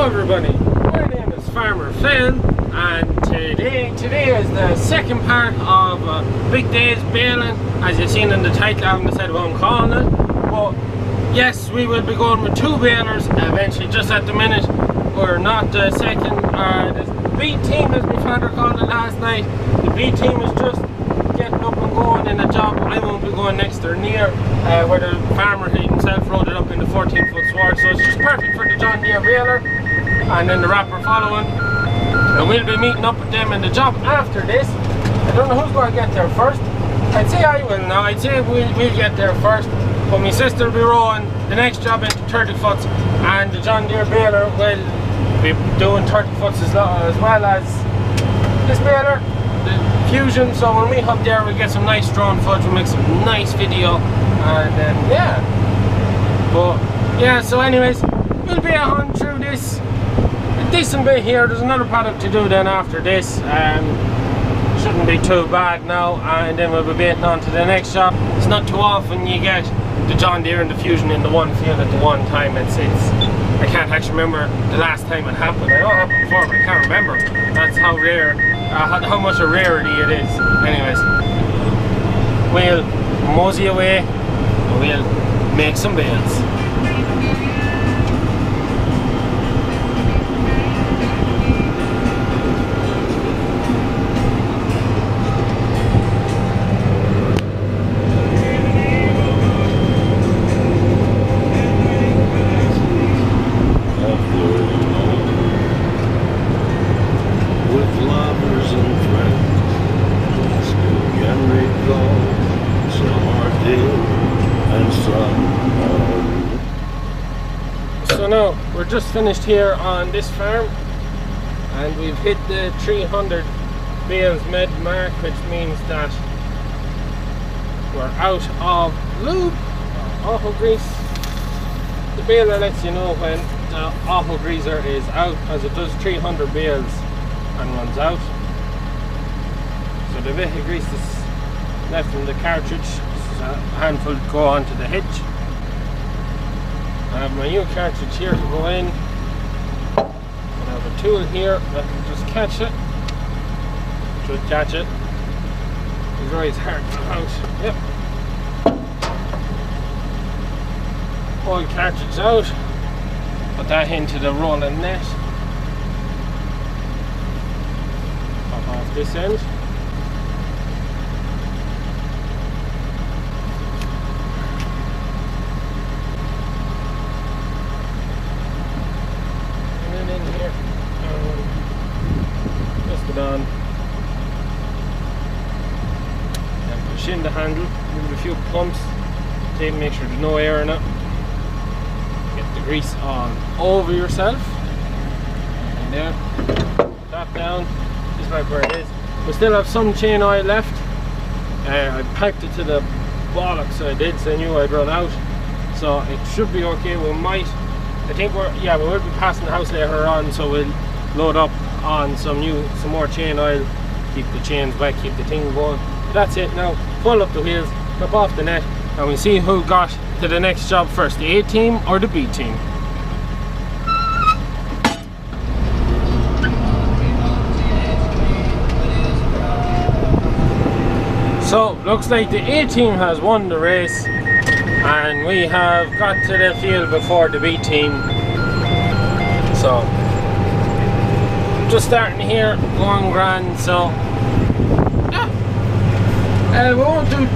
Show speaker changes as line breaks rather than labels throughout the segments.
Hello everybody, my name is Farmer Phil, and today is the second part of Big Days Baling. As you've seen in the title, I haven't decided what I'm calling it, but yes, we will be going with 2 balers eventually. Just at the minute we're not the second, the B team as my father called it last night. The B team is just getting up and going in a job. I won't be going next or near where the farmer himself rode it up in the 14-foot sward, so it's just perfect for the John Deere baler, and then the wrapper following, and we'll be meeting up with them in the job after this. I don't know who's going to get there first. I'd say I will now. I'd say we'll get there first, but my sister will be rowing the next job into 30 foots, and the John Deere baler will be doing 30 foots as well as this baler, the Fusion. So when we hop there, we'll get some nice drone footage, we'll make some nice video, and then yeah. But yeah, so anyways, we'll be on through this a decent bit here. There's another paddock to do then after this. Shouldn't be too bad now, and then we'll be baiting on to the next job. It's not too often you get the John Deere and the Fusion in the one field at the one time. It's I can't actually remember the last time it happened. I know it happened before, but I can't remember. That's how rare, how much a rarity it is. Anyways, we'll mosey away and we'll make some bales. So now we're just finished here on this farm, and we've hit the 300 bales med mark, which means that we're out of lube, auto grease. The baler lets you know when the auto greaser is out, as it does 300 bales and runs out. So the bit of grease is left in the cartridge. This is a handful to go onto the hitch. I have my new cartridge here to go in, and I have a tool here that can just catch it. Should catch it. It's always hard to get out. Yep. Pull the cartridge out, put that into the rolling net. Pop off this end. On and push in the handle, give it a few pumps, make sure there's no air in it, get the grease on over yourself, and there, that down, just right where it is. We still have some chain oil left. I packed it to the bollocks, so I did, so I knew I'd run out, so it should be okay. We might, I think we will be passing the house later on, so we'll load up on some more chain oil, keep the chains wet, keep the thing going. But that's it now. Pull up the wheels, drop off the net, and we'll see who got to the next job first, the A team or the B team. So looks like the A team has won the race, and we have got to the field before the B team. So just starting here, going grand, so yeah. We won't do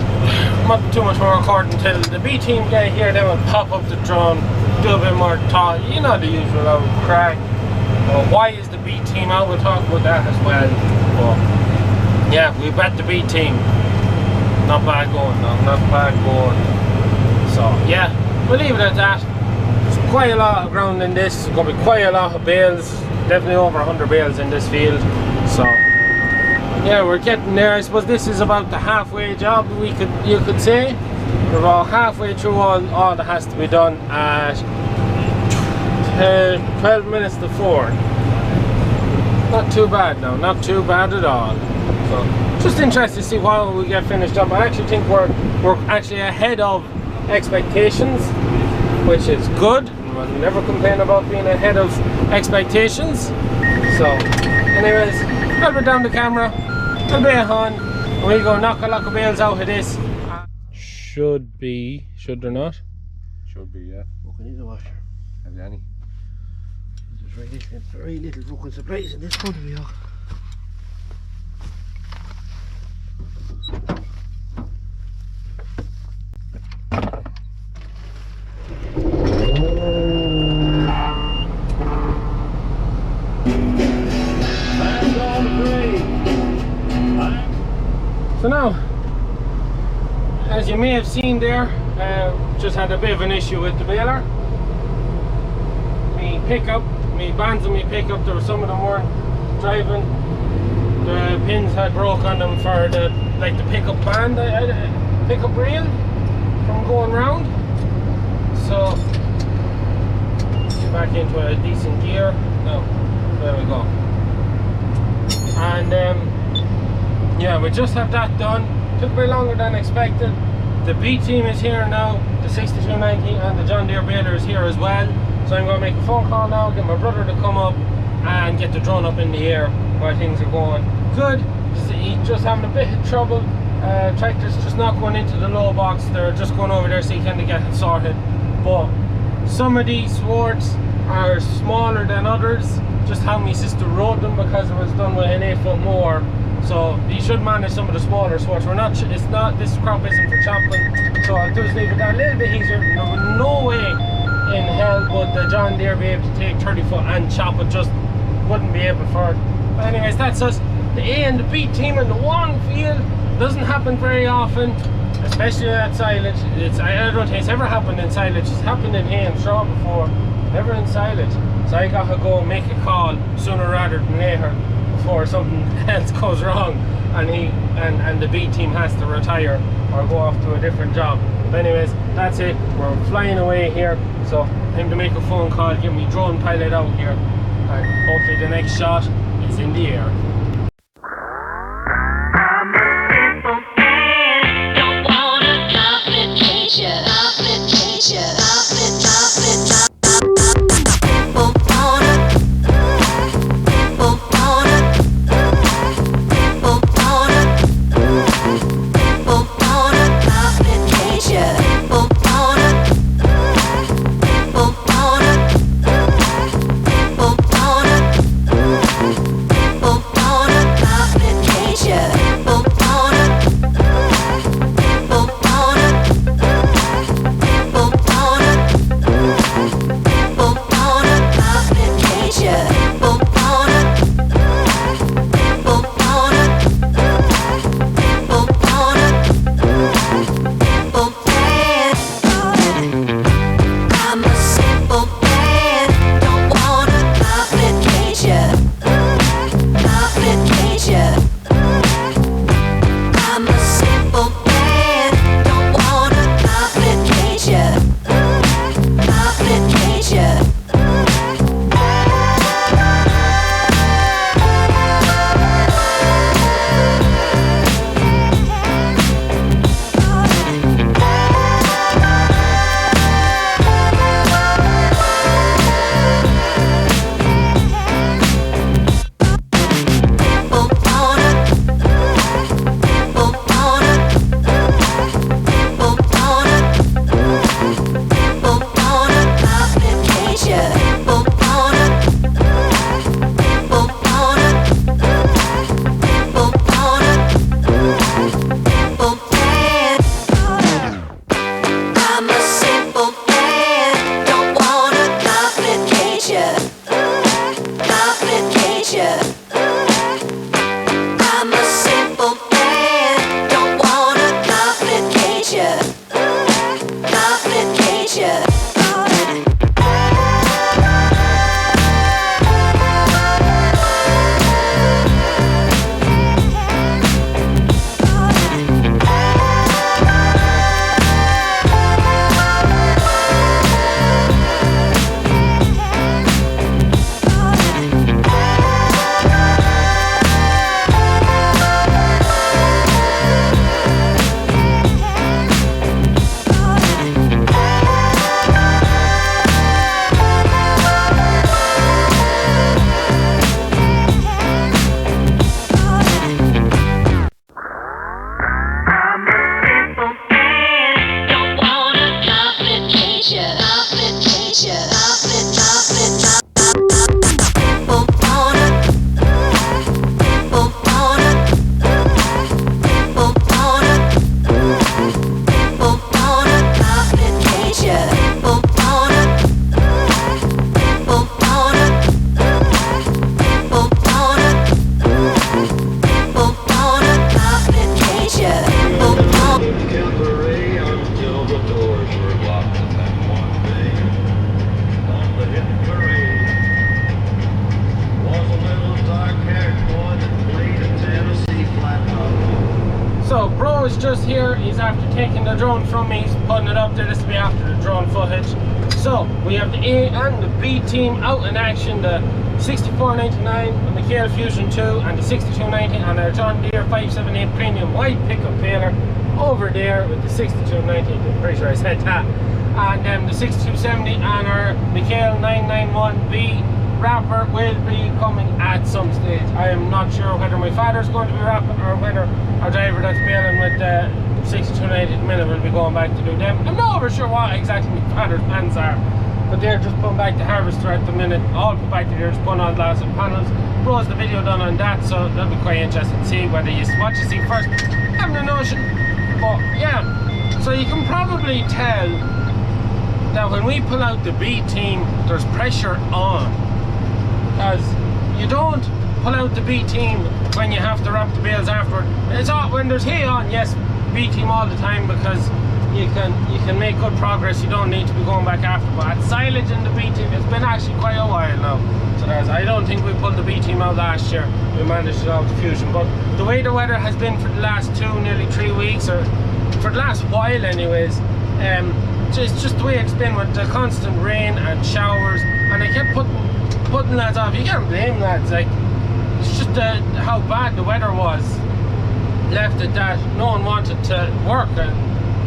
too much more recording until the B team get here, then we'll pop up the drone, do a bit more talk, you know, the usual old crack. Why is the B team out? We'll talk about that as well. But yeah, we bet the B team. Not bad going, no, not bad going. So yeah, we'll leave it at that. There's quite a lot of ground in this, there's going to be quite a lot of bales. Definitely over 100 bales in this field, so yeah, we're getting there. I suppose this is about the halfway job, you could say. We're about halfway through all that has to be done at 12 minutes to 4. Not too bad now, not too bad at all. So just interested to see while we get finished up. I actually think we're actually ahead of expectations, which is good. and never complain about being ahead of expectations. So, anyways, I'll put down the camera, I'll be on, and we'll go knock a lot of bales out of this. Should be, should there not?
Should be, yeah.
Fucking in the washer.
Have you any?
There's very little fucking surprise in this front of me.
So now, as you may have seen there, just had a bit of an issue with the baler. Me pickup, me bands and me pickup, there were some of them weren't driving. The pins had broke on them for the pickup band, pickup reel from going round. So get back into a decent gear. Now, there we go. And yeah, we just have that done. Took a bit longer than expected. The B team is here now, the 6290 and the John Deere baler is here as well. So I'm going to make a phone call now, get my brother to come up and get the drone up in the air while things are going good. He's just having a bit of trouble. Tractor's just not going into the low box. They're just going over there so he can get it sorted. But some of these swords are smaller than others. Just how my sister rode them because it was done with an 8-foot mower. So you should manage some of the smaller swords. We're not. It's not. This crop isn't for chopping. So I'll just leave it that a little bit easier. No way in hell would the John Deere be able to take 30-foot and chop it. Just wouldn't be able for it. But anyways, that's us. The A and the B team in the one field doesn't happen very often, especially at silage. I don't think it's ever happened in silage. It's happened in hay and straw before, never in silage. So I gotta go and make a call sooner rather than later before something else goes wrong and the B team has to retire or go off to a different job. But anyways, that's it. We're flying away here. So time to make a phone call, get me drone pilot out here, and hopefully the next shot is in the air. So bro is just here, he's after taking the drone from me, he's putting it up there. This will be after the drone footage. So we have the A and the B team out in action, the 6499, the mchale Fusion 2 and the 6290 on our John Deere 578 premium wide pickup baler over there with the 6290, I'm pretty sure I said that, and then the 6270 on our mchale 991B wrapper will be coming at some stage. I am not sure whether my father's going to be wrapping or whether our driver that's baling with the 6290 at the minute will be going back to do them. I'm not over sure what exactly my father's plans are, but they're just putting back the harvester at the minute. All put back to there, just putting on glass and panels. Bro's the video done on that, so that'll be quite interesting to see whether you what you see first. I have no notion, but yeah. So you can probably tell that when we pull out the B team, there's pressure on. Because you don't pull out the B team when you have to wrap the bales afterward. It's all when there's hay on, yes, B team all the time, because you can make good progress. You don't need to be going back after. But silage in the B team, it's been actually quite a while now. So I don't think we pulled the B team out last year. We managed it out with Fusion. But the way the weather has been for the last nearly 3 weeks, or for the last while anyways, it's just the way it's been with the constant rain and showers. And I kept putting lads off. You can't blame lads, like, it's just how bad the weather was left it that no one wanted to work, and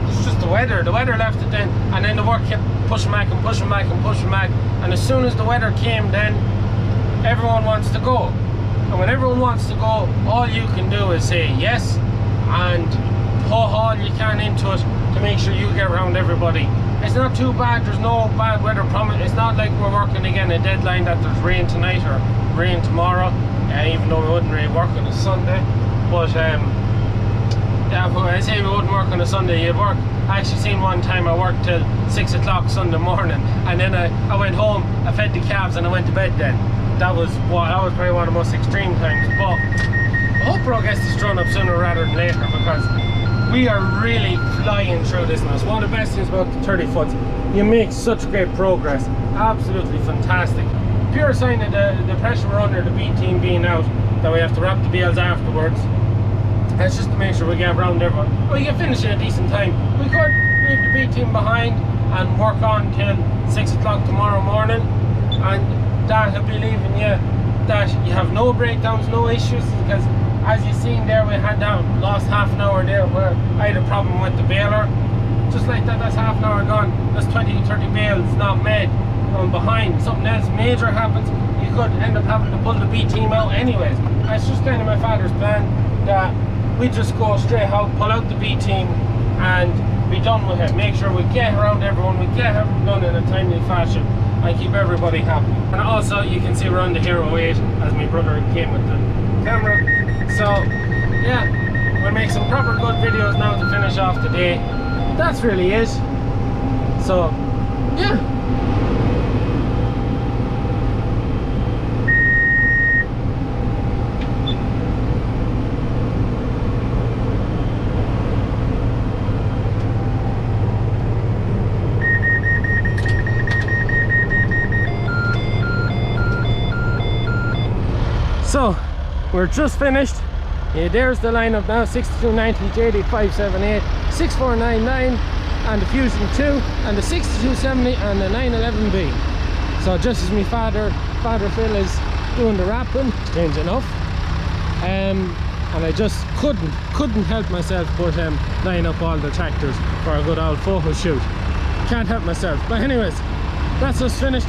it's just the weather left it then, and then the work kept pushing back and pushing back and pushing back, and as soon as the weather came, then everyone wants to go, and when everyone wants to go, all you can do is say yes and put all you can into it to make sure you get around everybody. It's not too bad, there's no bad weather promise. It's not like we're working again a deadline that there's rain tonight or rain tomorrow, even though we wouldn't really work on a Sunday. But yeah, when I say we wouldn't work on a Sunday, you'd work. I actually seen one time I worked till 6 o'clock Sunday morning, and then I went home, I fed the calves and I went to bed then. That was probably one of the most extreme times. But I hope Bro gets this drawn up sooner rather than later, because we are really flying through this now. It's one of the best things about the 30 foot. You make such great progress. Absolutely fantastic. Pure sign of the pressure we're under, the B team being out, that we have to wrap the bales afterwards. That's just to make sure we get around everyone. We can finish in a decent time. We could leave the B team behind and work on till 6 o'clock tomorrow morning, and that will be leaving you that you have no breakdowns, no issues, because as you've seen there, we had that lost half an hour there where I had a problem with the baler. Just like that, that's half an hour gone. That's 20-30 bales not made on behind. Something else major happens, you could end up having to pull the B team out anyways. That's just kind of my father's plan, that we just go straight out, pull out the B team and be done with it. Make sure we get around everyone, we get everything done in a timely fashion and keep everybody happy. And also you can see we're on the Hero 8 as my brother came with the camera. So yeah, we'll make some proper good videos now to finish off the day. That's really it. So yeah. So we're just finished. There's the lineup now: 6290, JD 578, 6499 and the Fusion 2 and the 6270 and the 911B. So just as my father Phil is doing the wrapping, strange enough, and I just couldn't help myself but line up all the tractors for a good old photo shoot. Can't help myself. But anyways, that's us finished.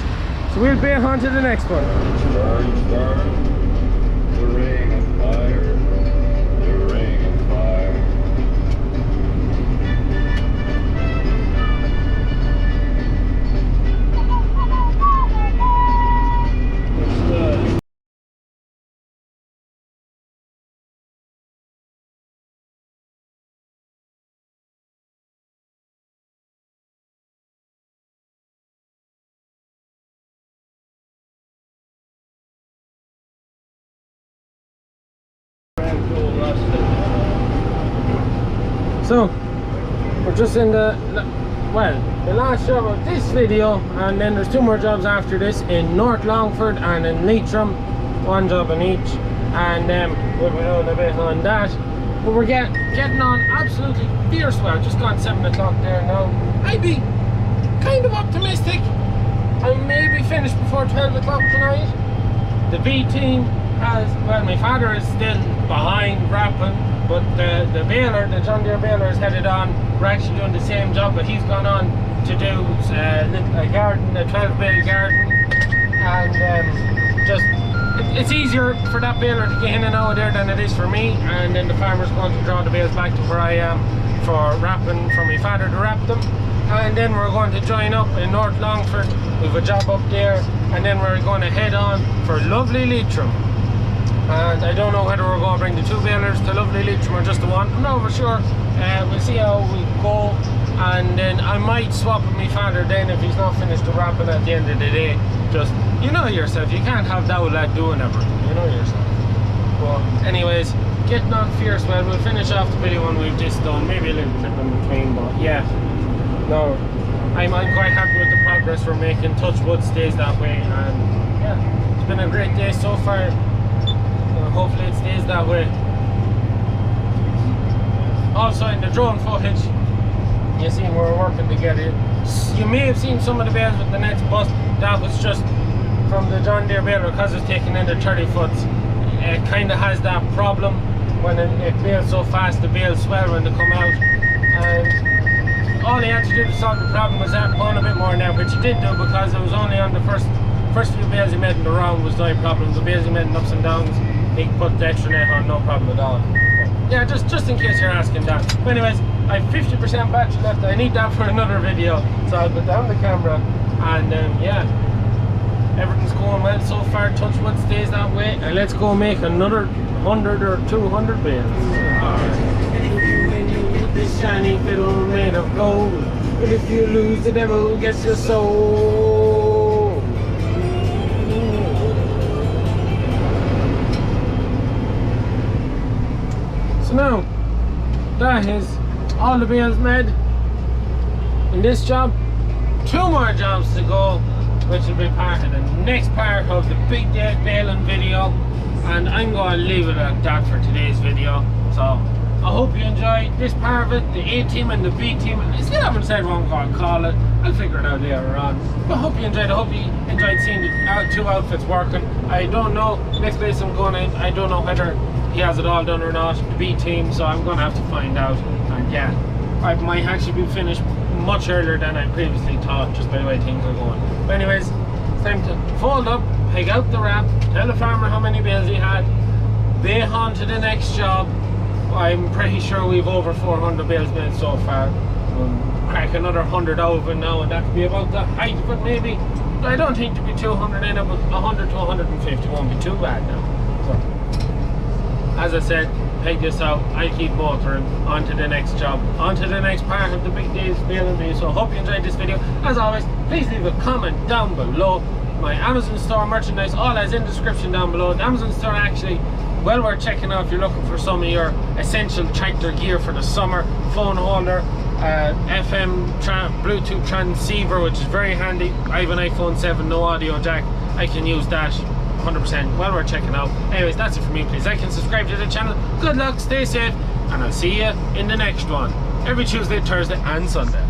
So we'll be on to the next one.
The ring of fire, the ring of fire.
So we're just in the last job of this video, and then there's 2 more jobs after this in North Longford and in Leitrim, 1 job in each, and we'll be doing a bit on that. But we're getting on absolutely fierce well. Just gone 7 o'clock there now. I'd be kind of optimistic I maybe finish before 12 o'clock tonight. The B team has, well, my father is still behind wrapping, but the baler, the John Deere baler, is headed on. We're actually doing the same job, but he's gone on to do a garden, a 12 bale garden, and just it's easier for that baler to get in and out of there than it is for me. And then the farmer's going to draw the bales back to where I am for wrapping, for my father to wrap them. And then we're going to join up in North Longford. We have a job up there, and then we're going to head on for lovely Leitrim. And I don't know whether we're going to bring the 2 balers to lovely Leitrim or just the one. I'm not for sure. We'll see how we go, and then I might swap with my father then if he's not finished the wrapping at the end of the day. Just, you know yourself, you can't have that lad doing everything, you know yourself. But anyways, getting on fierce. Well, we'll finish off the video when we've just done, maybe a little clip in between, but yeah. No, I'm quite happy with the progress we're making. Touch wood stays that way, and yeah, it's been a great day so far. Hopefully it stays that way. Also in the drone footage, you see we're working together. You may have seen some of the bales with the nets bust. That was just from the John Deere baler, because it's taking in the 30 foot. It kind of has that problem when it bails so fast. The bales swell when they come out, and all he had to do to solve the problem was add on a bit more now, which he did do, because it was only on the first few bales he made in the round was no problem. The bales he made in ups and downs, he put the extra net on, no problem at all. But yeah, just in case you're asking that. But anyways, I have 50% battery left. I need that for another video, so I'll put down the camera, and yeah, everything's going well so far. Touch wood stays that way, and let's go make another 100 or 200 bales. Alright. This shiny fiddle made of gold, but if you lose, the devil gets your soul. So now, that is all the bales made in this job. 2 more jobs to go, which will be part of the next part of the big day baling video, and I'm going to leave it at that for today's video. So I hope you enjoyed this part of it, the A team and the B team. I still haven't said what I'm going to call it. I'll figure it out later on. But I hope you enjoyed it. I hope you enjoyed seeing the 2 outfits working. I don't know, next place I'm going in, I don't know whether he has it all done or not, the B team, so I'm going to have to find out. And yeah, I might actually be finished much earlier than I previously thought, just by the way things are going. But anyways, it's time to fold up, peg out the wrap, tell the farmer how many bales he had, bay on to the next job. I'm pretty sure we've over 400 bales made so far. Crack another 100 over now, and that could be about the height of it maybe. I don't think to be 200 in it, but 100 to 150 won't be too bad now. So, as I said, peg this out, I keep motoring on to the next job, on to the next part of the big day's baling video. So I hope you enjoyed this video. As always, please leave a comment down below. My Amazon store merchandise, all is in the description down below. The Amazon store actually well worth checking out if you're looking for some of your essential tractor gear for the summer. Phone holder, FM Bluetooth transceiver, which is very handy. I have an iPhone 7, no audio jack. I can use that 100%. Well worth checking out. Anyways, that's it for me. Please like and subscribe to the channel. Good luck, stay safe, and I'll see you in the next one every Tuesday, Thursday and Sunday.